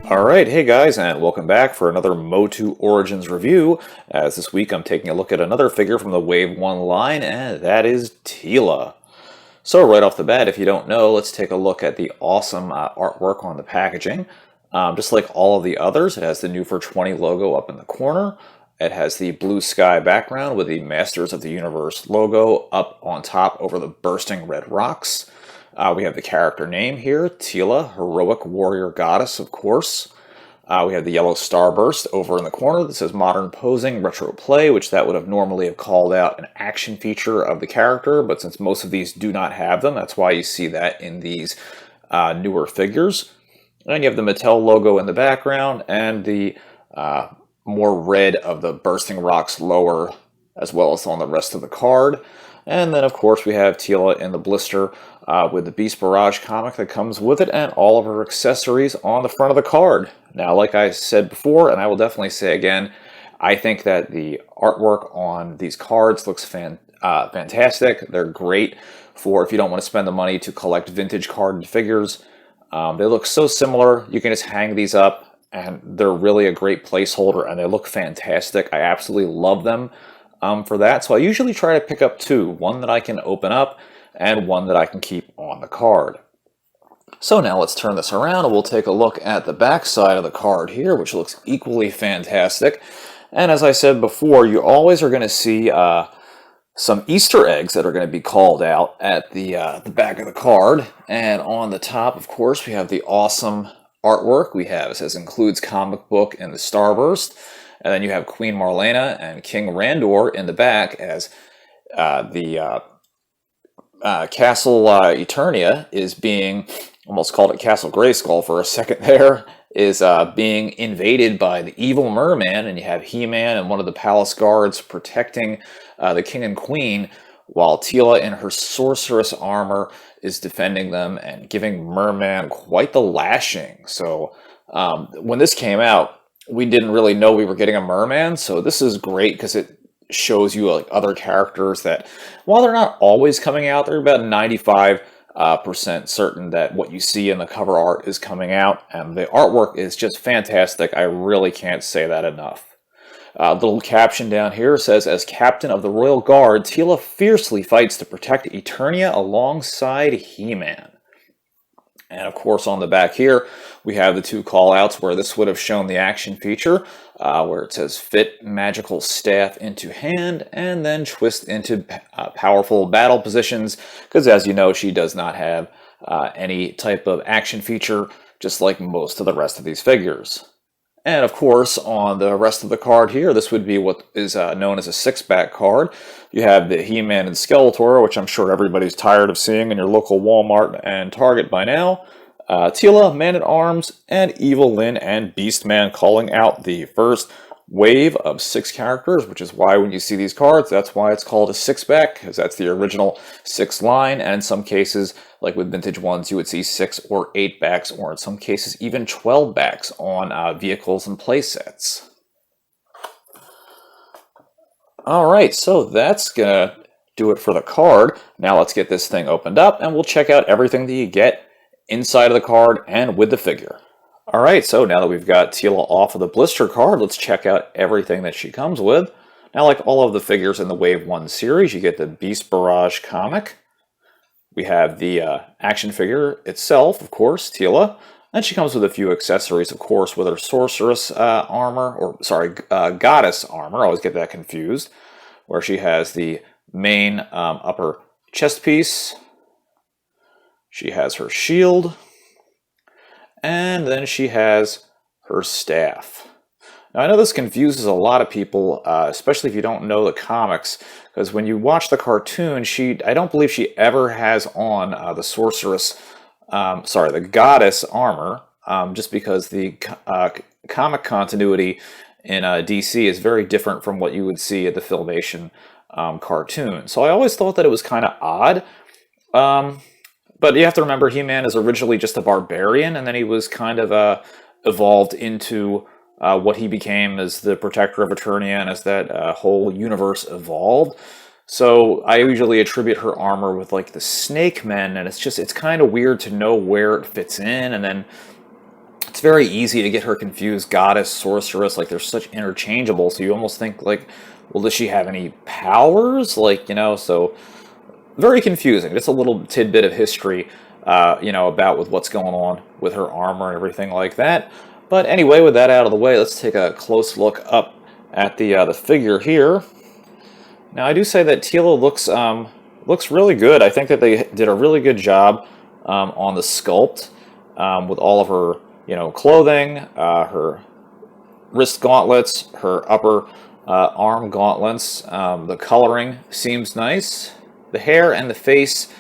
Alright, hey guys, and welcome back for another MOTU Origins review, as this week I'm taking a look at another figure from the Wave 1 line, and that is Teela. So right off the bat, if you don't know, let's take a look at the awesome artwork on the packaging. Just like all of the others, it has the New for 20 logo up in the corner. It has the blue sky background with the Masters of the Universe logo up on top over the bursting red rocks. We have the character name here, Teela, heroic warrior goddess, of course. We have the yellow starburst over in the corner that says modern posing, retro play, which that would have normally have called out an action feature of the character, but since most of these do not have them, that's why you see that in these newer figures. And you have the Mattel logo in the background and the more red of the bursting rocks lower, as well as on the rest of the card. And then, of course, we have Teela in the blister with the Beast Barrage comic that comes with it and all of her accessories on the front of the card. Now, like I said before, and I will definitely say again, I think that the artwork on these cards looks fantastic. They're great for if you don't want to spend the money to collect vintage card figures. They look so similar. You can just hang these up, and they're really a great placeholder, and they look fantastic. I absolutely love them. For that, so I usually try to pick up two, one that I can open up and one that I can keep on the card. So now let's turn this around and we'll take a look at the back side of the card here, which looks equally fantastic. And as I said before, you always are going to see some Easter eggs that are going to be called out at the back of the card. And on the top, of course, we have the awesome artwork we have. It says includes comic book and the Starburst. And then you have Queen Marlena and King Randor in the back as the Castle Eternia is being, almost called it Castle Grayskull for a second there, is being invaded by the evil merman, and you have He-Man and one of the palace guards protecting the king and queen, while Teela in her sorceress armor is defending them and giving Merman quite the lashing. So when this came out, we didn't really know we were getting a merman, so this is great because it shows you like other characters that, while they're not always coming out, they're about 95% certain that what you see in the cover art is coming out, and the artwork is just fantastic. I really can't say that enough. Little caption down here says, as captain of the Royal Guard, Teela fiercely fights to protect Eternia alongside He-Man. And of course on the back here, we have the two callouts where this would have shown the action feature, where it says fit magical staff into hand and then twist into powerful battle positions, because as you know, she does not have any type of action feature, just like most of the rest of these figures. And of course, on the rest of the card here, this would be what is known as a six-back card. You have the He-Man and Skeletor, which I'm sure everybody's tired of seeing in your local Walmart and Target by now. Teela, Man-at-Arms, and Evil Lyn and Beastman calling out the first wave of 6 characters, which is why when you see these cards, that's why it's called a six-back, because that's the original 6 line, and in some cases, like with vintage ones, you would see 6 or 8 backs, or in some cases even 12 backs on vehicles and playsets. Alright, so that's gonna do it for the card. Now let's get this thing opened up, and we'll check out everything that you get inside of the card and with the figure. Alright, so now that we've got Teela off of the blister card, let's check out everything that she comes with. Now, like all of the figures in the Wave 1 series, you get the Beast Barrage comic. We have the action figure itself, of course, Teela. And she comes with a few accessories, of course, with her sorceress armor, or sorry, goddess armor. I always get that confused. Where she has the main upper chest piece. She has her shield. And then she has her staff. Now, I know this confuses a lot of people, especially if you don't know the comics, because when you watch the cartoon, I don't believe she ever has on the sorceress, the goddess armor, just because the comic continuity in DC is very different from what you would see at the Filmation cartoon. So I always thought that it was kind of odd. But you have to remember, He-Man is originally just a barbarian, and then he was kind of evolved into what he became as the protector of Eternia, and as that whole universe evolved. So I usually attribute her armor with like the Snake Men, and it's kind of weird to know where it fits in, and then it's very easy to get her confused, goddess, sorceress, like they're such interchangeable, so you almost think like, well, does she have any powers? Like, you know, so very confusing. Just a little tidbit of history, you know, about with what's going on with her armor and everything like that. But anyway, with that out of the way, let's take a close look up at the figure here. Now, I do say that Teela looks really good. I think that they did a really good job on the sculpt with all of her, you know, clothing, her wrist gauntlets, her upper arm gauntlets. The coloring seems nice. The hair and the face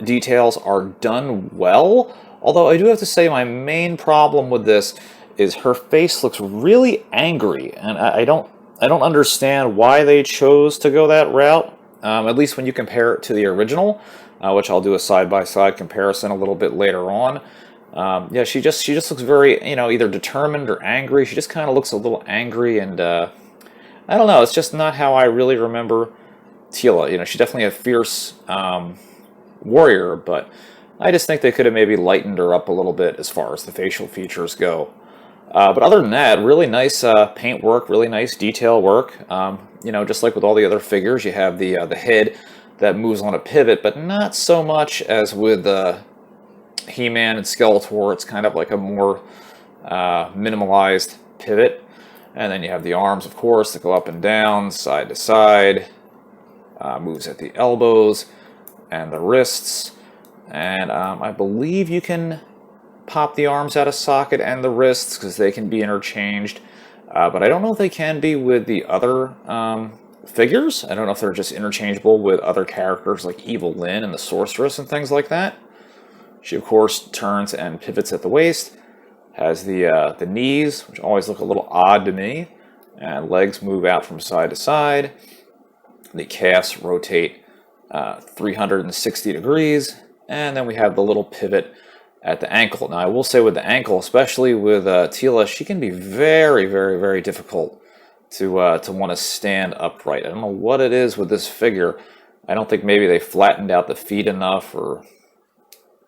details are done well. Although I do have to say my main problem with this is her face looks really angry, and I don't understand why they chose to go that route. At least when you compare it to the original, which I'll do a side-by-side comparison a little bit later on. Yeah, she just looks very, you know, either determined or angry. She just kind of looks a little angry, and I don't know. It's just not how I really remember Teela. You know, she's definitely a fierce warrior, but I just think they could have maybe lightened her up a little bit as far as the facial features go. But other than that, really nice paint work, really nice detail work. You know, just like with all the other figures, you have the head that moves on a pivot, but not so much as with He-Man and Skeletor. It's kind of like a more minimalized pivot. And then you have the arms, of course, that go up and down, side to side. Moves at the elbows and the wrists. And I believe you can pop the arms out of socket and the wrists because they can be interchanged. But I don't know if they can be with the other figures. I don't know if they're just interchangeable with other characters like Evil Lyn and the Sorceress and things like that. She, of course, turns and pivots at the waist. Has the knees, which always look a little odd to me. And legs move out from side to side. The calves rotate 360 degrees. And then we have the little pivot at the ankle. Now, I will say with the ankle, especially with Teela, she can be very, very, very difficult to want to stand upright. I don't know what it is with this figure. I don't think maybe they flattened out the feet enough, or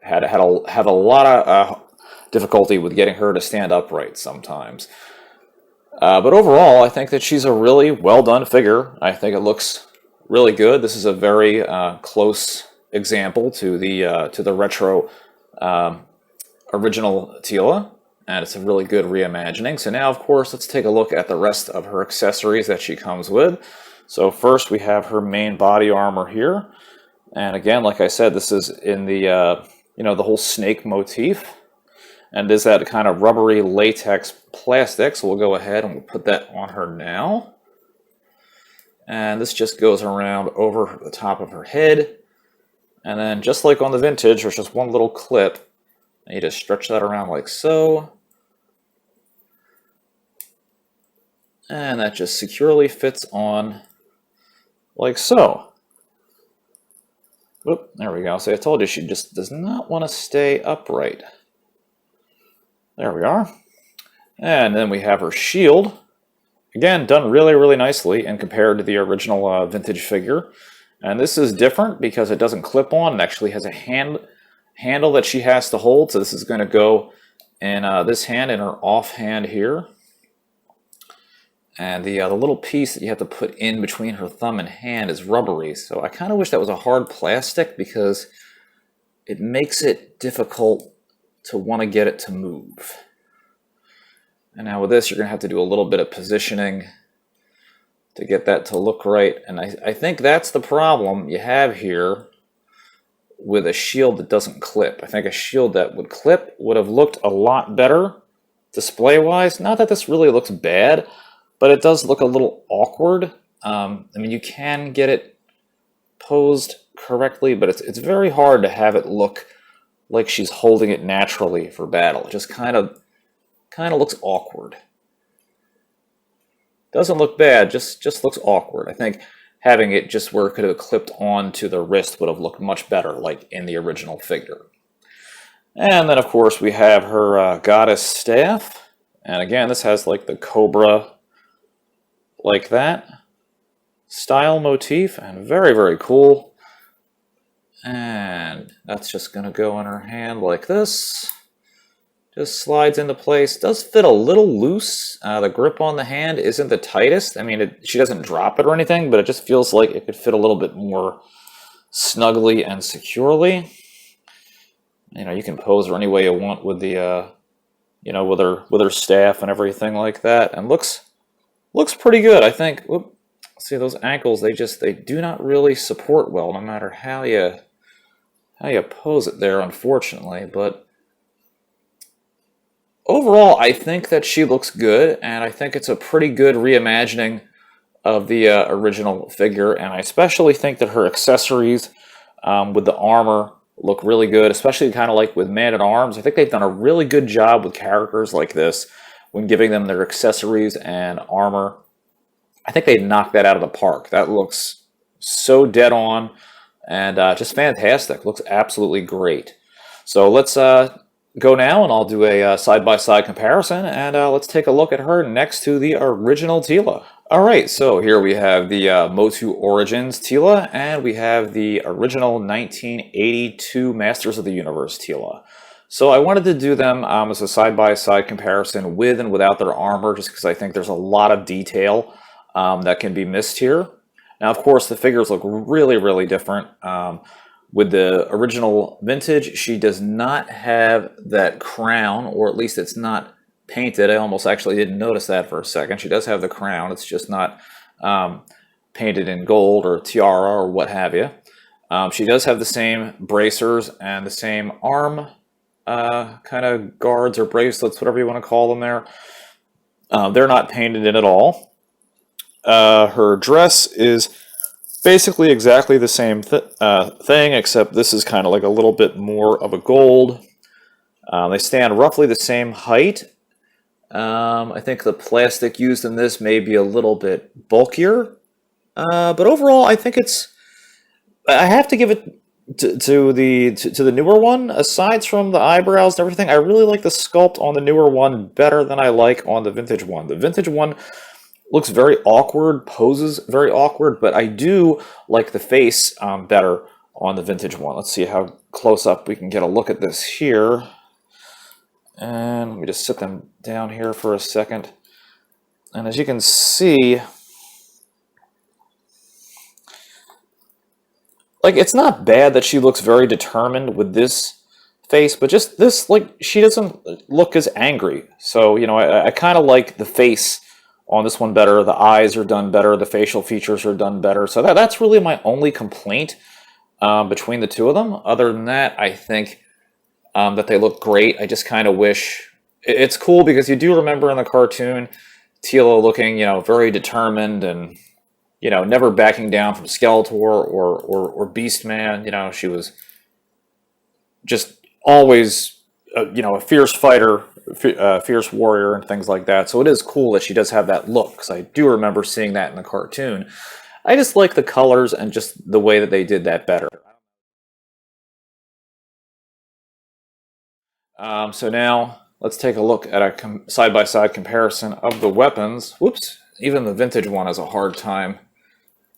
have a lot of difficulty with getting her to stand upright sometimes. But overall, I think that she's a really well done figure. I think it looks really good. This is a very close example to the retro original Teela, and it's a really good reimagining. So now, of course, let's take a look at the rest of her accessories that she comes with. So first, we have her main body armor here, and again, like I said, this is in the you know, the whole snake motif, and is that kind of rubbery latex plastic. So we'll go ahead and we'll put that on her now, and this just goes around over the top of her head. And then, just like on the vintage, there's just one little clip. And you just stretch that around like so. And that just securely fits on like so. Whoop, there we go. So I told you she just does not want to stay upright. There we are. And then we have her shield. Again, done really, really nicely and compared to the original vintage figure. And this is different because it doesn't clip on. It actually has a handle that she has to hold. So this is going to go in this hand, in her off hand here. And the little piece that you have to put in between her thumb and hand is rubbery. So I kind of wish that was a hard plastic because it makes it difficult to want to get it to move. And now with this, you're going to have to do a little bit of positioning to get that to look right. And I think that's the problem you have here with a shield that doesn't clip. I think a shield that would clip would have looked a lot better display-wise. Not that this really looks bad, but it does look a little awkward. I mean, you can get it posed correctly, but it's very hard to have it look like she's holding it naturally for battle. It just kind of looks awkward. Doesn't look bad, just looks awkward. I think having it just where it could have clipped onto the wrist would have looked much better, like in the original figure. And then, of course, we have her goddess staff. And again, this has like the cobra, like that, style motif, and very, very cool. And that's just going to go in her hand like this. Just slides into place. Does fit a little loose. The grip on the hand isn't the tightest. I mean, she doesn't drop it or anything, but it just feels like it could fit a little bit more snugly and securely. You know, you can pose her any way you want with the, you know, with her staff and everything like that, and looks pretty good. I think. Whoop, see those ankles? They do not really support well, no matter how you pose it there, unfortunately. But overall, I think that she looks good, and I think it's a pretty good reimagining of the original figure, and I especially think that her accessories with the armor look really good, especially kind of like with Man-at-Arms. I think they've done a really good job with characters like this when giving them their accessories and armor. I think they knocked that out of the park. That looks so dead on and just fantastic. Looks absolutely great. So let's go now, and I'll do a side-by-side comparison, and let's take a look at her next to the original Teela. Alright, so here we have the MOTU Origins Teela, and we have the original 1982 Masters of the Universe Teela. So I wanted to do them as a side-by-side comparison with and without their armor, just because I think there's a lot of detail that can be missed here. Now, of course, the figures look really, really different. With the original vintage, she does not have that crown, or at least it's not painted. I almost actually didn't notice that for a second. She does have the crown. It's just not painted in gold or tiara or what have you. She does have the same bracers and the same arm kind of guards or bracelets, whatever you want to call them there. They're not painted in at all. Her dress is basically exactly the same thing, except this is kind of like a little bit more of a gold. They stand roughly the same height. I think the plastic used in this may be a little bit bulkier, but overall I think I have to give it to the newer one. Aside from the eyebrows and everything, I really like the sculpt on the newer one better than I like on the vintage one. The vintage one looks very awkward, poses very awkward, but I do like the face better on the vintage one. Let's see how close up we can get a look at this here. And let me just sit them down here for a second. And as you can see, like, it's not bad that she looks very determined with this face, but just this, like, she doesn't look as angry. So, you know, I kind of like the face on this one better. The eyes are done better. The facial features are done better. So that's really my only complaint between the two of them. Other than that, I think that they look great. I just kind of wish... It's cool because you do remember in the cartoon Teela looking, you know, very determined and, you know, never backing down from Skeletor or Beastman. You know, she was just always, you know, a fierce fighter, fierce warrior and things like that. So it is cool that she does have that look, because I do remember seeing that in the cartoon. I just like the colors and just the way that they did that better. So now let's take a look at a side-by-side comparison of the weapons. Whoops, even the vintage one has a hard time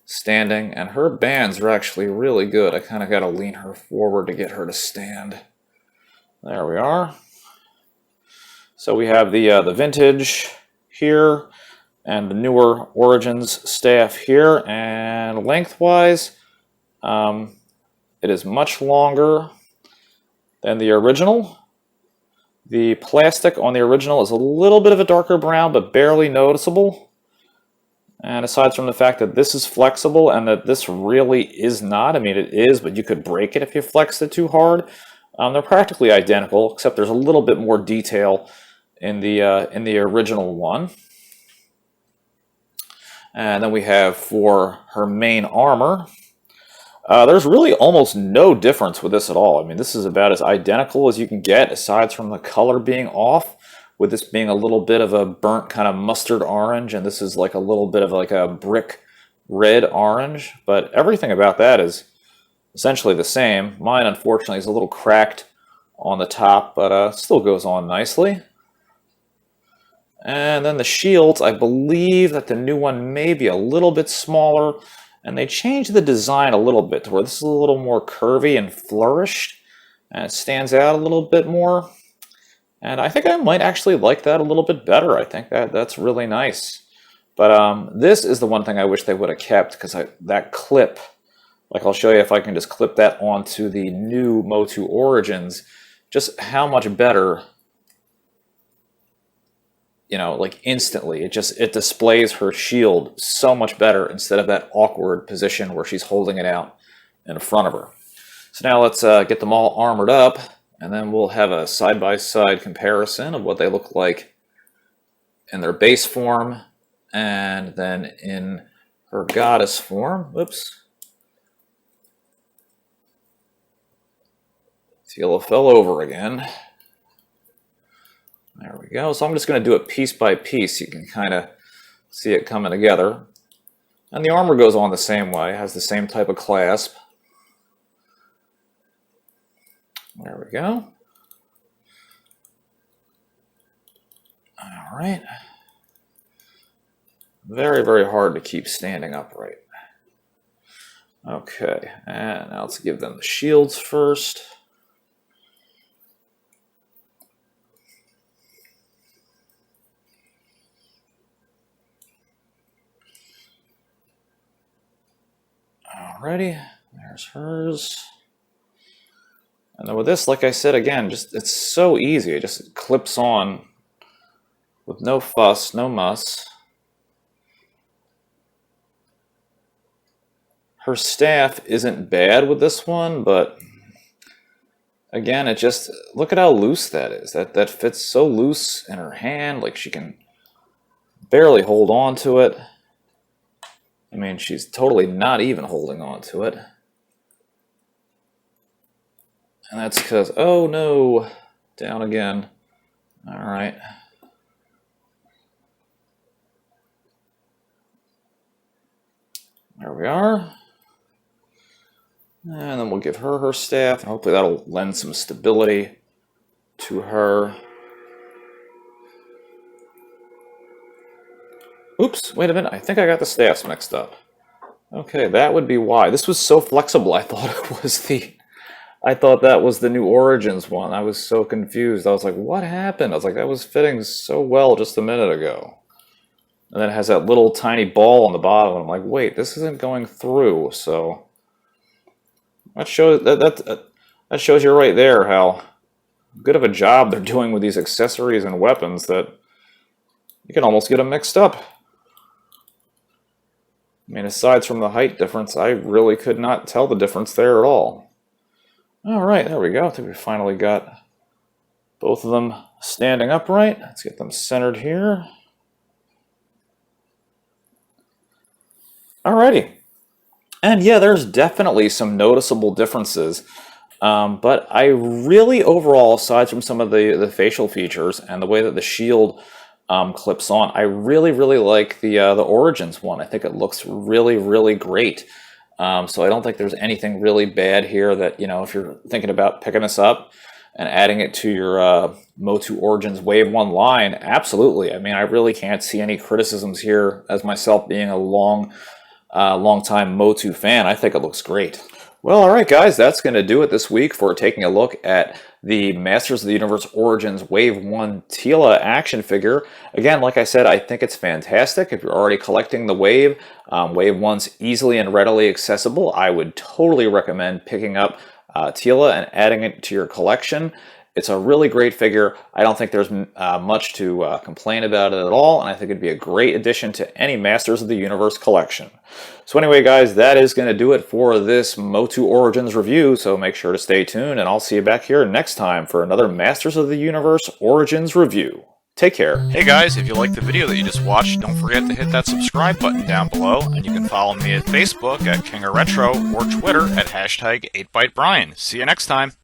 standing, and her bands are actually really good. I kind of got to lean her forward to get her to stand. There we are. So we have the vintage here and the newer Origins staff here, and lengthwise it is much longer than the original. The plastic on the original is a little bit of a darker brown, but barely noticeable. And aside from the fact that this is flexible and that this really is not, I mean, it is, but you could break it if you flexed it too hard. They're practically identical, except there's a little bit more detail in the original one. And then we have for her main armor, there's really almost no difference with this at all. I mean, this is about as identical as you can get, aside from the color being off, with this being a little bit of a burnt kind of mustard orange, and this is like a little bit of like a brick red orange. But everything about that is essentially the same. Mine, unfortunately, is a little cracked on the top, but still goes on nicely. And then the shields, I believe that the new one may be a little bit smaller, and they changed the design a little bit to where this is a little more curvy and flourished, and it stands out a little bit more. And I think I might actually like that a little bit better. I think that's really nice. But this is the one thing I wish they would have kept, because that clip, like I'll show you if I can just clip that onto the new MOTU Origins, just how much better, you know, like instantly. It displays her shield so much better instead of that awkward position where she's holding it out in front of her. So now let's get them all armored up, and then we'll have a side-by-side comparison of what they look like in their base form and then in her goddess form. Whoops. Teela fell over again. There we go. So I'm just going to do it piece by piece. You can kind of see it coming together. And the armor goes on the same way. It has the same type of clasp. There we go. All right. Very, very hard to keep standing upright. Okay, and now let's give them the shields first. Alrighty, there's hers. And then with this, like I said again, it's so easy. It just clips on with no fuss, no muss. Her staff isn't bad with this one, but again, it just, look at how loose that is. That fits so loose in her hand, like she can barely hold on to it. I mean, she's totally not even holding on to it. And that's because, oh no, down again. All right. There we are. And then we'll give her her staff, and hopefully that'll lend some stability to her. Oops, wait a minute, I think I got the staffs mixed up. Okay, that would be why. This was so flexible, I thought that was the new Origins one. I was so confused. I was like, what happened? I was like, that was fitting so well just a minute ago. And then it has that little tiny ball on the bottom, and I'm like, wait, this isn't going through, so... That shows you right there how good of a job they're doing with these accessories and weapons that you can almost get them mixed up. I mean, aside from the height difference, I really could not tell the difference there at all. Alright, there we go. I think we finally got both of them standing upright. Let's get them centered here. Alrighty. And yeah, there's definitely some noticeable differences, but I really overall, aside from some of the facial features and the way that the shield clips on, I really like the Origins one. I think it looks really great. So I don't think there's anything really bad here that, you know, if you're thinking about picking this up and adding it to your MOTU Origins Wave 1 line, absolutely. I mean, I really can't see any criticisms here as myself being a long-time MOTU fan. I think it looks great. Well, alright guys, that's going to do it this week for taking a look at the Masters of the Universe Origins Wave 1 Teela action figure. Again, like I said, I think it's fantastic. If you're already collecting the Wave, Wave 1's easily and readily accessible. I would totally recommend picking up Teela and adding it to your collection. It's a really great figure. I don't think there's much to complain about it at all, and I think it'd be a great addition to any Masters of the Universe collection. So anyway, guys, that is going to do it for this MOTU Origins review, so make sure to stay tuned, and I'll see you back here next time for another Masters of the Universe Origins review. Take care. Hey guys, if you liked the video that you just watched, don't forget to hit that subscribe button down below, and you can follow me at Facebook at King of Retro or Twitter at #8ByteBrian. See you next time.